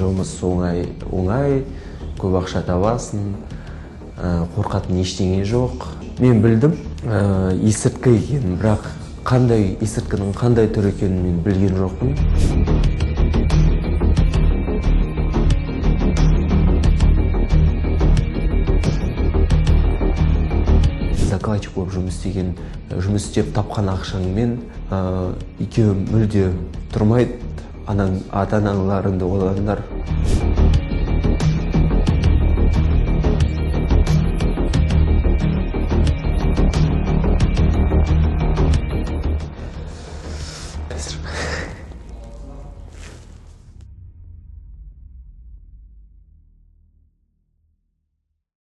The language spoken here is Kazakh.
жұмыс оңай, көп ақша табасың, қорқатын ештеңе жоқ. Мен білдім есірткі екенін, бірақ есірткінің қандай түрі екенін мен білген жоқпын. Закладчик болып жұмыс істеп тапқан ақшаңмен екеуі мүлде тұрмайды, ата-аналарыңды ойлаңдар.